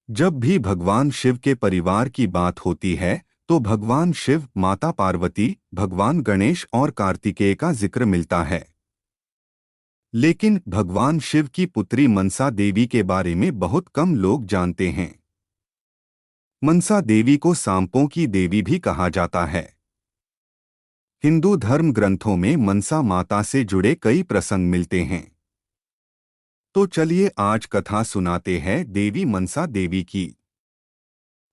जब भी भगवान शिव के परिवार की बात होती है तो भगवान शिव, माता पार्वती, भगवान गणेश और कार्तिकेय का जिक्र मिलता है। लेकिन भगवान शिव की पुत्री मनसा देवी के बारे में बहुत कम लोग जानते हैं। मनसा देवी को सांपों की देवी भी कहा जाता है। हिंदू धर्म ग्रंथों में मनसा माता से जुड़े कई प्रसंग मिलते हैं। तो चलिए आज कथा सुनाते हैं देवी मनसा देवी की।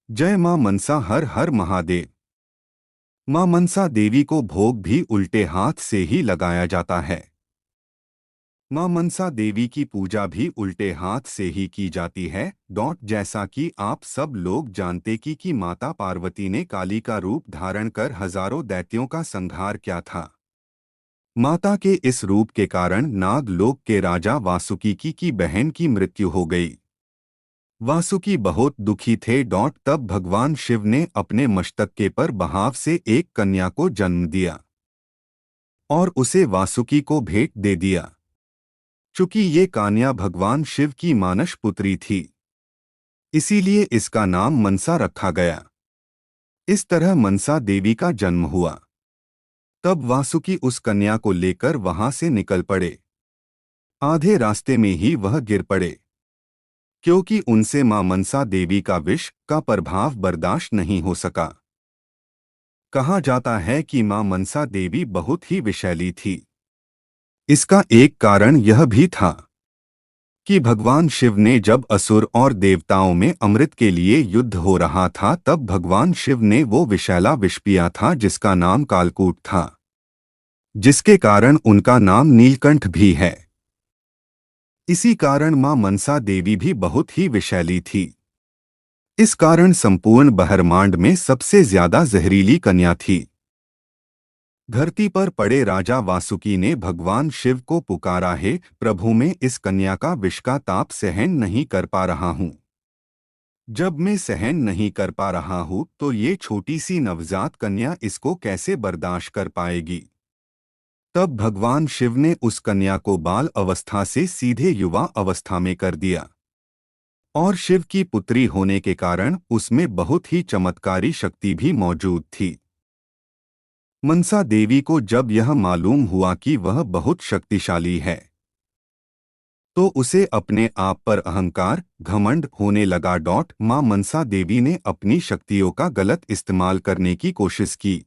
जय मां मनसा, हर हर महादेव। मां मनसा देवी को भोग भी उल्टे हाथ से ही लगाया जाता है। मां मनसा देवी की पूजा भी उल्टे हाथ से ही की जाती है। जैसा कि आप सब लोग जानते कि माता पार्वती ने काली का रूप धारण कर हजारों दैत्यों का संहार किया था। माता के इस रूप के कारण नागलोक के राजा वासुकी की बहन की मृत्यु हो गई। वासुकी बहुत दुखी थे। तब भगवान शिव ने अपने मस्तक के पर बहाव से एक कन्या को जन्म दिया और उसे वासुकी को भेंट दे दिया। चूंकि ये कन्या भगवान शिव की मानस पुत्री थी, इसीलिए इसका नाम मनसा रखा गया। इस तरह मनसा देवी का जन्म हुआ। तब वासुकी उस कन्या को लेकर वहां से निकल पड़े। आधे रास्ते में ही वह गिर पड़े, क्योंकि उनसे मां मनसा देवी का विष का प्रभाव बर्दाश्त नहीं हो सका। कहा जाता है कि मां मनसा देवी बहुत ही विषैली थी। इसका एक कारण यह भी था कि भगवान शिव ने जब असुर और देवताओं में अमृत के लिए युद्ध हो रहा था, तब भगवान शिव ने वो विषैला विष पिया था जिसका नाम कालकूट था, जिसके कारण उनका नाम नीलकंठ भी है। इसी कारण मां मनसा देवी भी बहुत ही विषैली थी। इस कारण संपूर्ण ब्रह्मांड में सबसे ज्यादा जहरीली कन्या थी। धरती पर पड़े राजा वासुकी ने भगवान शिव को पुकारा, हे प्रभु, मैं इस कन्या का विष का ताप सहन नहीं कर पा रहा हूँ। जब मैं सहन नहीं कर पा रहा हूँ तो ये छोटी सी नवजात कन्या इसको कैसे बर्दाश्त कर पाएगी। तब भगवान शिव ने उस कन्या को बाल अवस्था से सीधे युवा अवस्था में कर दिया और शिव की पुत्री होने के कारण उसमें बहुत ही चमत्कारी शक्ति भी मौजूद थी। मनसा देवी को जब यह मालूम हुआ कि वह बहुत शक्तिशाली है, तो उसे अपने आप पर अहंकार, घमंड होने लगा। मां मनसा देवी ने अपनी शक्तियों का गलत इस्तेमाल करने की कोशिश की।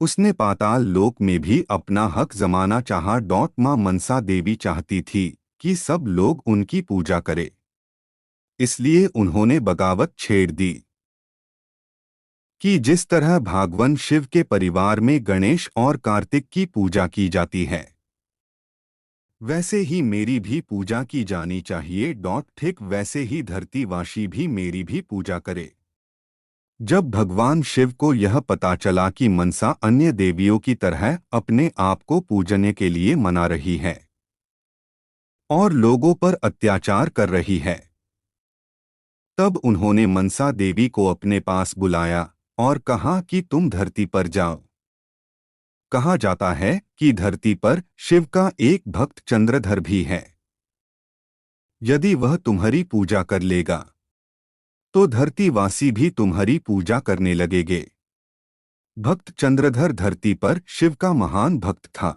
उसने पाताल लोक में भी अपना हक जमाना चाहा। मां मनसा देवी चाहती थी कि सब लोग उनकी पूजा करें, इसलिए उन्होंने बगावत छेड़ दी कि जिस तरह भगवान शिव के परिवार में गणेश और कार्तिक की पूजा की जाती है, वैसे ही मेरी भी पूजा की जानी चाहिए। ठीक वैसे ही धरतीवासी भी मेरी भी पूजा करे। जब भगवान शिव को यह पता चला कि मनसा अन्य देवियों की तरह अपने आप को पूजने के लिए मना रही है और लोगों पर अत्याचार कर रही है, तब उन्होंने मनसा देवी को अपने पास बुलाया और कहा कि तुम धरती पर जाओ। कहा जाता है कि धरती पर शिव का एक भक्त चंद्रधर भी है। यदि वह तुम्हारी पूजा कर लेगा तो धरतीवासी भी तुम्हारी पूजा करने लगेंगे। भक्त चंद्रधर धरती पर शिव का महान भक्त था।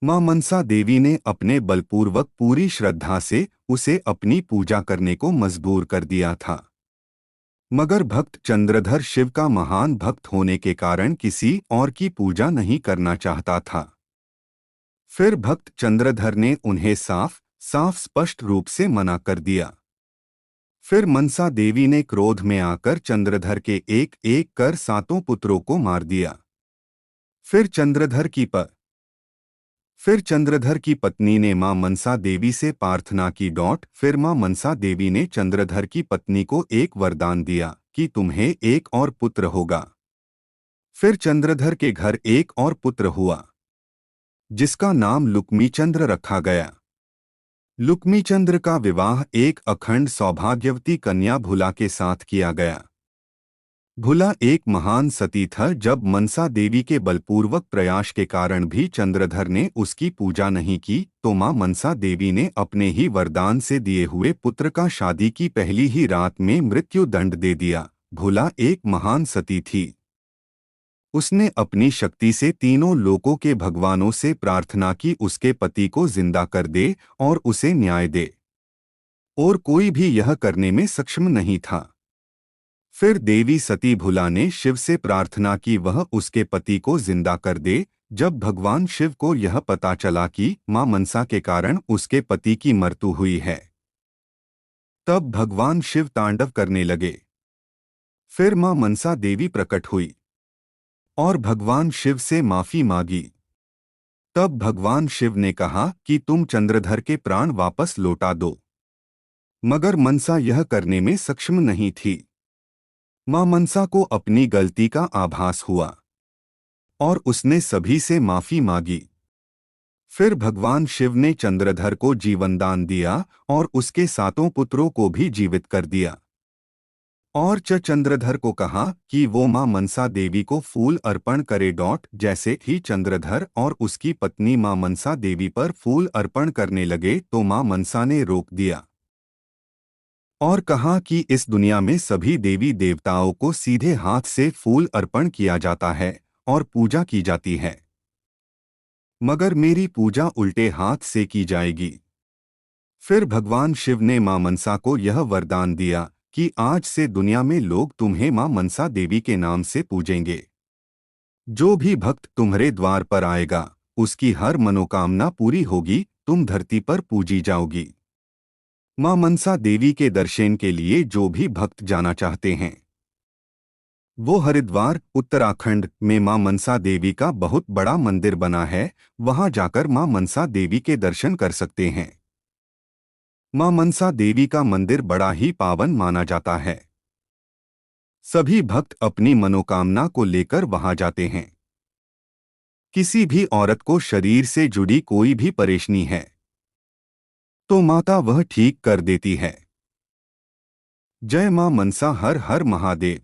मां मनसा देवी ने अपने बलपूर्वक पूरी श्रद्धा से उसे अपनी पूजा करने को मजबूर कर दिया था। मगर भक्त चंद्रधर शिव का महान भक्त होने के कारण किसी और की पूजा नहीं करना चाहता था। फिर भक्त चंद्रधर ने उन्हें साफ साफ स्पष्ट रूप से मना कर दिया। फिर मनसा देवी ने क्रोध में आकर चंद्रधर के एक एक कर सातों पुत्रों को मार दिया। फिर चंद्रधर की पत्नी ने मां मनसा देवी से प्रार्थना की। फिर मां मनसा देवी ने चंद्रधर की पत्नी को एक वरदान दिया कि तुम्हें एक और पुत्र होगा। फिर चंद्रधर के घर एक और पुत्र हुआ, जिसका नाम लुक्मीचंद्र रखा गया। लुक्मीचंद्र का विवाह एक अखंड सौभाग्यवती कन्या भुला के साथ किया गया। भुला एक महान सती था। जब मनसा देवी के बलपूर्वक प्रयास के कारण भी चंद्रधर ने उसकी पूजा नहीं की, तो मां मनसा देवी ने अपने ही वरदान से दिए हुए पुत्र का शादी की पहली ही रात में मृत्यु दंड दे दिया। भुला एक महान सती थी। उसने अपनी शक्ति से तीनों लोकों के भगवानों से प्रार्थना की उसके पति को जिंदा कर दे और उसे न्याय दे, और कोई भी यह करने में सक्षम नहीं था। फिर देवी सती भुला ने शिव से प्रार्थना की वह उसके पति को जिंदा कर दे। जब भगवान शिव को यह पता चला कि मां मनसा के कारण उसके पति की मृत्यु हुई है, तब भगवान शिव तांडव करने लगे। फिर मां मनसा देवी प्रकट हुई और भगवान शिव से माफी मांगी। तब भगवान शिव ने कहा कि तुम चंद्रधर के प्राण वापस लौटा दो, मगर मनसा यह करने में सक्षम नहीं थी। मां मनसा को अपनी गलती का आभास हुआ और उसने सभी से माफी मांगी। फिर भगवान शिव ने चंद्रधर को जीवनदान दिया और उसके सातों पुत्रों को भी जीवित कर दिया, और चंद्रधर को कहा कि वो मां मनसा देवी को फूल अर्पण करे। जैसे ही चंद्रधर और उसकी पत्नी मां मनसा देवी पर फूल अर्पण करने लगे तो मां मनसा ने रोक दिया और कहा कि इस दुनिया में सभी देवी देवताओं को सीधे हाथ से फूल अर्पण किया जाता है और पूजा की जाती है, मगर मेरी पूजा उल्टे हाथ से की जाएगी। फिर भगवान शिव ने मां मनसा को यह वरदान दिया कि आज से दुनिया में लोग तुम्हें मां मनसा देवी के नाम से पूजेंगे। जो भी भक्त तुम्हारे द्वार पर आएगा उसकी हर मनोकामना पूरी होगी, तुम धरती पर पूजी जाओगी। मां मनसा देवी के दर्शन के लिए जो भी भक्त जाना चाहते हैं, वो हरिद्वार उत्तराखंड में मां मनसा देवी का बहुत बड़ा मंदिर बना है, वहां जाकर मां मनसा देवी के दर्शन कर सकते हैं। मां मनसा देवी का मंदिर बड़ा ही पावन माना जाता है। सभी भक्त अपनी मनोकामना को लेकर वहां जाते हैं। किसी भी औरत को शरीर से जुड़ी कोई भी परेशानी है तो माता वह ठीक कर देती है। जय मां मनसा, हर हर महादेव।